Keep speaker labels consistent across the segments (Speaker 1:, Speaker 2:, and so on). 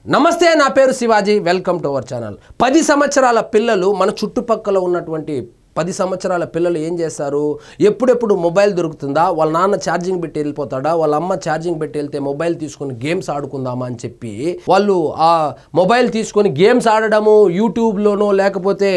Speaker 1: నమస్తే, నా పేరు Shivaji. Welcome to our channel. 10 సంవత్సరాల పిల్లలు మన చుట్టుపక్కల ఉన్నటువంటి 10 సంవత్సరాల పిల్లలు ఏం చేస్తారు? ఎప్పుడెప్పుడు మొబైల్ దొరుకుతుందా, వాళ్ళ నాన్న ఛార్జింగ్ పెట్టి వెళ్ళిపోతాడా, వాళ్ళ అమ్మ ఛార్జింగ్ పెట్టి వెళ్తే మొబైల్ తీసుకొని గేమ్స్ ఆడుకుందామా అని చెప్పి వాళ్ళు ఆ మొబైల్ తీసుకొని గేమ్స్ ఆడడము, యూట్యూబ్లోనో లేకపోతే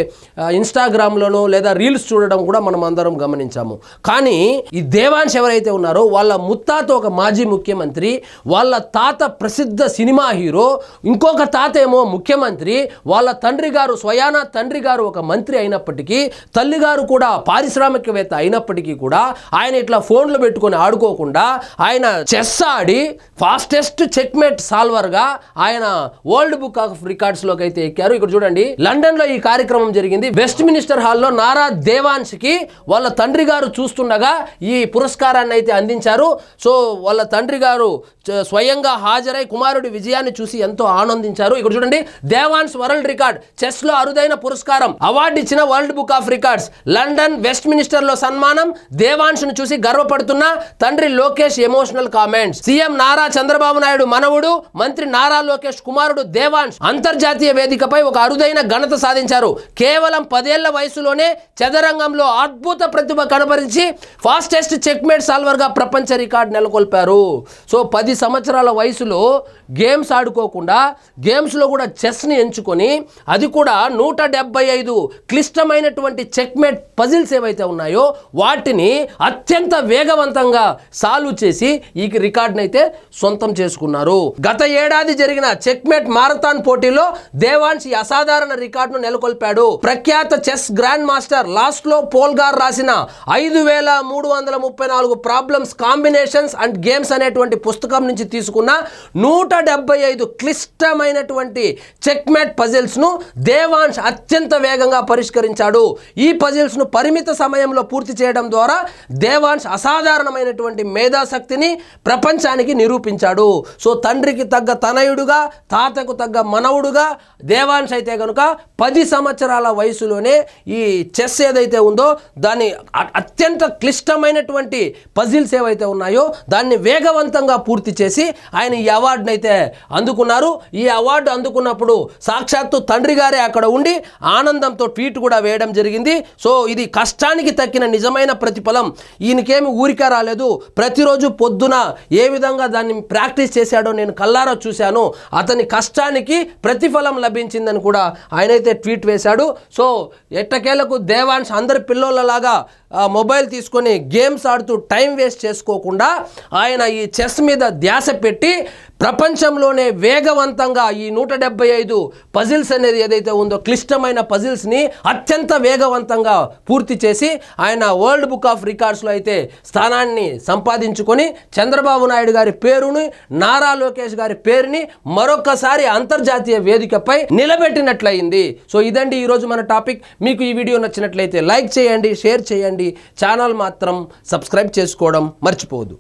Speaker 1: ఇన్స్టాగ్రామ్లోనో లేదా రీల్స్ చూడడం కూడా మనం అందరం గమనించాము. కానీ ఈ దేవాంశ్ ఎవరైతే ఉన్నారో వాళ్ళ ముత్తాత ఒక మాజీ ముఖ్యమంత్రి, వాళ్ళ తాత ప్రసిద్ధ సినిమా హీరో, ఇంకొక తాత ఏమో ముఖ్యమంత్రి, వాళ్ళ తండ్రి గారు స్వయానా తండ్రి గారు ఒక మంత్రి అయినప్పటికీ, తల్లిగారు కూడా పారిశ్రామికవేత్త అయినప్పటికీ కూడా ఆయన ఇట్లా ఫోన్లు పెట్టుకొని ఆడుకోకుండా ఆయన చెస్ ఆడి ఫాస్టెస్ట్ చెక్మేట్ సాల్వర్గా ఆయన వరల్డ్ బుక్ ఆఫ్ రికార్డ్స్ లోకి అయితే ఎక్కారు. ఇక్కడ చూడండి, లండన్ లో ఈ కార్యక్రమం జరిగింది. వెస్ట్ మినిస్టర్ హాల్లో నారా దేవాంశ్ కి వాళ్ళ తండ్రి గారు చూస్తుండగా ఈ పురస్కారాన్ని అయితే అందించారు. సో వాళ్ళ తండ్రి గారు స్వయంగా హాజరై కుమారుడి విజయాన్ని చూసి ఎంతో ఆనందించారు. ఇక్కడ చూడండి, దేవాంశ్ వరల్డ్ రికార్డ్ చెస్ లో అరుదైన పురస్కారం అవార్డు ఇచ్చిన world book of records London Westminster లో సన్మానం. దేవాంశ్ ను చూసి గర్వపడుతున్న తండ్రి Lokesh emotional comments. CM Nara Chandrababu Naidu మనవుడు మంత్రి నారా లోకేష్ కుమారుడు దేవాంశ్ అంతర్జాతీయ వేదికపై ఒక అరుదైన ఘనత సాధించారు. కేవలం 10 ఏళ్ల వయసులోనే చదరంగంలో అద్భుత ప్రతిభ కనబరించి ఫాస్టెస్ట్ చెక్మేట్ సాల్వర్ గా ప్రపంచ రికార్డు నెలకొల్పారు. సో 10 సంవత్సరాల వయసులో గేమ్స్ ఆడుకోకుండా గేమ్స్ లో కూడా చెస్ ని ఎంచుకొని, అది కూడా 175 క్లిష్టమైనటువంటి చెక్మేట్ పజిల్స్ ఏవైతే ఉన్నాయో వాటిని అత్యంత వేగవంతంగా సాల్వ్ చేసి ఈ రికార్డును అయితే సొంతం చేసుకున్నారు. గత ఏడాది జరిగిన చెక్మేట్ మారథాన్ పోటీలో దేవాంశ్ ఈ అసాధారణ రికార్డును నెలకొల్పాడు. ప్రఖ్యాత చెస్ గ్రాండ్ మాస్టర్ లాస్లో పోల్గార్ రాసిన 5334 ప్రాబ్లమ్స్ కాంబినేషన్స్ అండ్ గేమ్స్ అనేటువంటి పుస్తకం నుంచి తీసుకున్న 175 క్లిష్టమైనటువంటి చెక్మేట్ పజిల్స్ ను దేవాంశ్ అత్యంత వేగంగా పరిష్కరించాడు. ఈ పజిల్స్ ను పరిమిత సమయంలో పూర్తి చేయడం ద్వారా దేవాంశ్ అసాధారణమైనటువంటి మేధాశక్తిని ప్రపంచానికి నిరూపించాడు. సో తండ్రికి తగ్గ తనయుడుగా, తాతకు తగ్గ మనవుడుగా దేవాంశ్ అయితే కనుక 10 సంవత్సరాల వయసులోనే ఈ చెస్ ఏదైతే ఉందో దాన్ని అత్యంత క్లిష్టమైనటువంటి పజిల్స్ ఏవైతే ఉన్నాయో దాన్ని వేగవంతంగా పూర్తి చేసి ఆయన ఈ అవార్డును అయితే అందుకున్నారు. ఈ అవార్డు అందుకున్నప్పుడు సాక్షాత్తు తండ్రి గారే అక్కడ ఉండి ఆనందంతో ట్వీట్ కూడా వేయడం జరిగింది. సో ఇది కష్టానికి తక్కిన నిజమైన ప్రతిఫలం. ఈయనకేమి ఊరికే రాలేదు. ప్రతిరోజు పొద్దున ఏ విధంగా దాన్ని ప్రాక్టీస్ చేశాడో నేను కల్లారా చూశాను. అతని కష్టానికి ప్రతిఫలం లభించిందని కూడా ఆయనైతే ట్వీట్ వేశాడు. సో ఎట్టకేలకు దేవాంశ్ అందరి పిల్లోళ్ళలాగా మొబైల్ తీసుకొని గేమ్స్ ఆడుతూ టైం వేస్ట్ చేసుకోకుండా ఆయన ఈ చెస్ మీద ధ్యాస పెట్టి ప్రపంచంలోనే వేగవంతంగా ఈ 175 పజిల్స్ అనేది ఏదైతే ఉందో క్లిష్టమైన పజిల్స్ని అత్యంత వేగవంతంగా పూర్తి చేసి ఆయన వరల్డ్ బుక్ ఆఫ్ రికార్డ్స్లో అయితే స్థానాన్ని సంపాదించుకొని చంద్రబాబు నాయుడు గారి పేరుని, నారా లోకేష్ గారి పేరుని మరొకసారి అంతర్జాతీయ వేదికపై నిలబెట్టినట్లయింది. సో ఇదండి ఈరోజు మన టాపిక్. మీకు ఈ వీడియో నచ్చినట్లయితే లైక్ చేయండి, షేర్ చేయండి, ఛానల్ మాత్రం సబ్స్క్రైబ్ చేసుకోవడం మర్చిపోవద్దు.